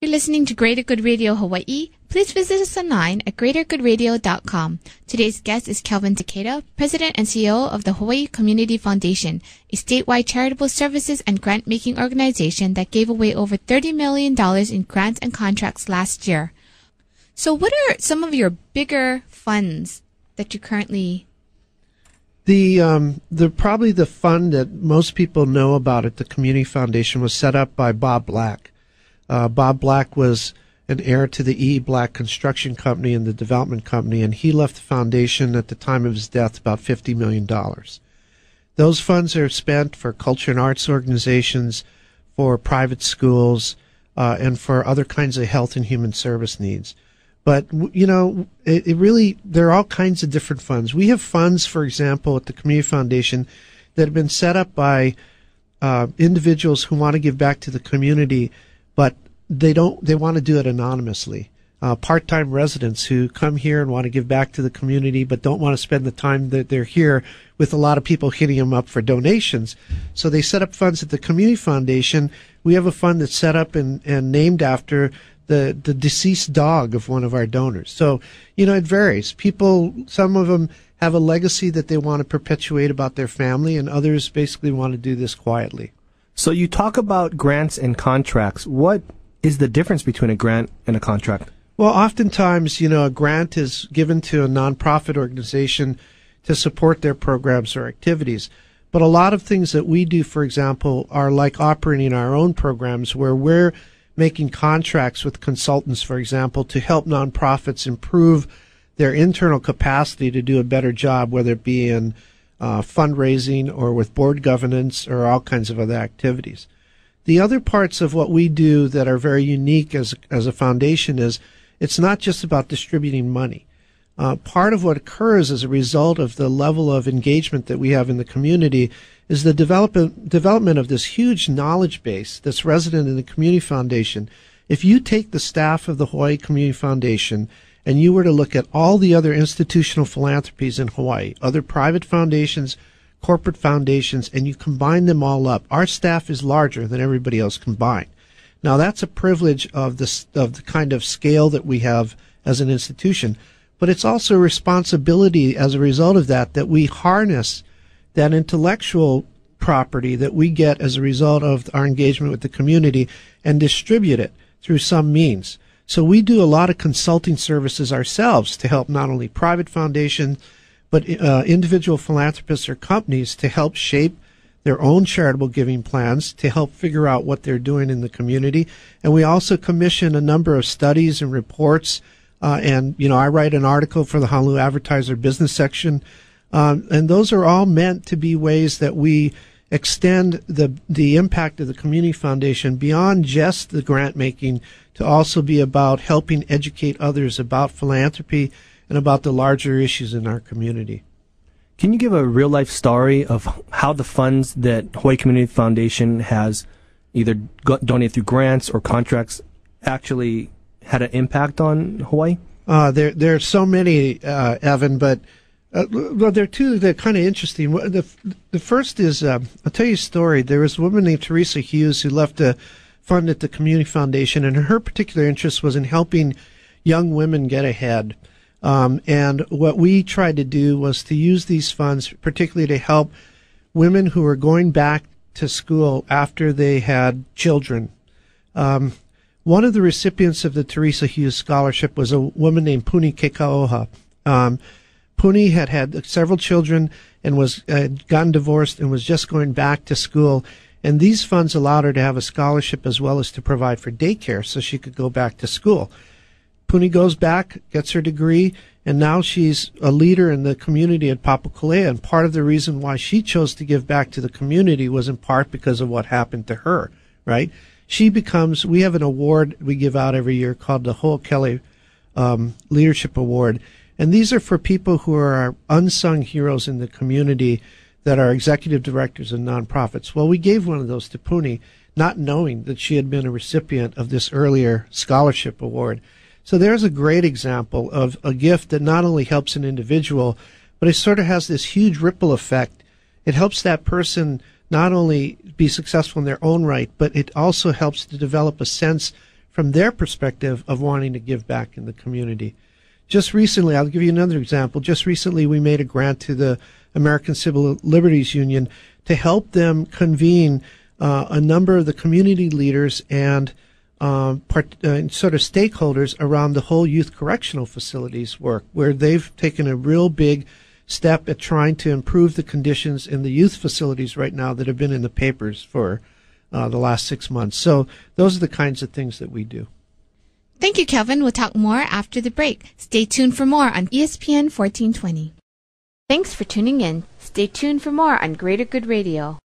You're listening to Greater Good Radio Hawaii. Please visit us online at greatergoodradio.com. Today's guest is Kelvin Taketa, President and CEO of the Hawaii Community Foundation, a statewide charitable services and grant-making organization that gave away over $30 million in grants and contracts last year. So what are some of your bigger funds that you currently... Probably the fund that most people know about at the Community Foundation was set up by Bob Black. Bob Black was an heir to the E. Black Construction Company and the Development Company, and he left the foundation at the time of his death about $50 million. Those funds are spent for culture and arts organizations, for private schools, and for other kinds of health and human service needs. But, you know, there are all kinds of different funds. We have funds, for example, at the Community Foundation that have been set up by individuals who want to give back to the community, but they want to do it anonymously. Part-time residents who come here and want to give back to the community but don't want to spend the time that they're here with a lot of people hitting them up for donations. So they set up funds at the Community Foundation. We have a fund that's set up and named after the deceased dog of one of our donors. So, you know, it varies. People, some of them have a legacy that they want to perpetuate about their family, and others basically want to do this quietly. So you talk about grants and contracts. What is the difference between a grant and a contract? Well, oftentimes, you know, a grant is given to a nonprofit organization to support their programs or activities. But a lot of things that we do, for example, are like operating our own programs where we're making contracts with consultants, for example, to help nonprofits improve their internal capacity to do a better job, whether it be in fundraising or with board governance or all kinds of other activities. The other parts of what we do that are very unique as a foundation is it's not just about distributing money. Part of what occurs as a result of the level of engagement that we have in the community is the development of this huge knowledge base that's resident in the Community Foundation. If you take the staff of the Hawaii Community Foundation and you were to look at all the other institutional philanthropies in Hawaii, other private foundations, corporate foundations, and you combine them all up, our staff is larger than everybody else combined. Now, that's a privilege of the kind of scale that we have as an institution, but it's also a responsibility as a result of that we harness that intellectual property that we get as a result of our engagement with the community and distribute it through some means. So we do a lot of consulting services ourselves to help not only private foundations, but individual philanthropists or companies to help shape their own charitable giving plans, to help figure out what they're doing in the community. And we also commission a number of studies and reports. And, you know, I write an article for the Honolulu Advertiser business section. And those are all meant to be ways that we extend the impact of the Community Foundation beyond just the grant making to also be about helping educate others about philanthropy and about the larger issues in our community. Can you give a real-life story of how the funds that Hawaii Community Foundation has either donated through grants or contracts actually had an impact on Hawaii? There are so many, Evan, but well, there are two that are kind of interesting. The first is, I'll tell you a story. There was a woman named Teresa Hughes who left a fund at the Community Foundation, and her particular interest was in helping young women get ahead. And what we tried to do was to use these funds particularly to help women who were going back to school after they had children. One of the recipients of the Teresa Hughes Scholarship was a woman named Puni Kekaoha. Puni had several children and had gotten divorced and was just going back to school. And these funds allowed her to have a scholarship as well as to provide for daycare so she could go back to school. Puni goes back, gets her degree, and now she's a leader in the community at Papakolea. And part of the reason why she chose to give back to the community was in part because of what happened to her, right? We have an award we give out every year called the Ho'okele Leadership Award. And these are for people who are our unsung heroes in the community that are executive directors of nonprofits. Well, we gave one of those to Puni, not knowing that she had been a recipient of this earlier scholarship award. So there's a great example of a gift that not only helps an individual, but it sort of has this huge ripple effect. It helps that person not only be successful in their own right, but it also helps to develop a sense from their perspective of wanting to give back in the community. Just recently, I'll give you another example. Just recently, we made a grant to the American Civil Liberties Union to help them convene a number of the community leaders and sort of stakeholders around the whole youth correctional facilities work, where they've taken a real big step at trying to improve the conditions in the youth facilities right now that have been in the papers for the last 6 months. So those are the kinds of things that we do. Thank you, Kelvin. We'll talk more after the break. Stay tuned for more on ESPN 1420. Thanks for tuning in. Stay tuned for more on Greater Good Radio.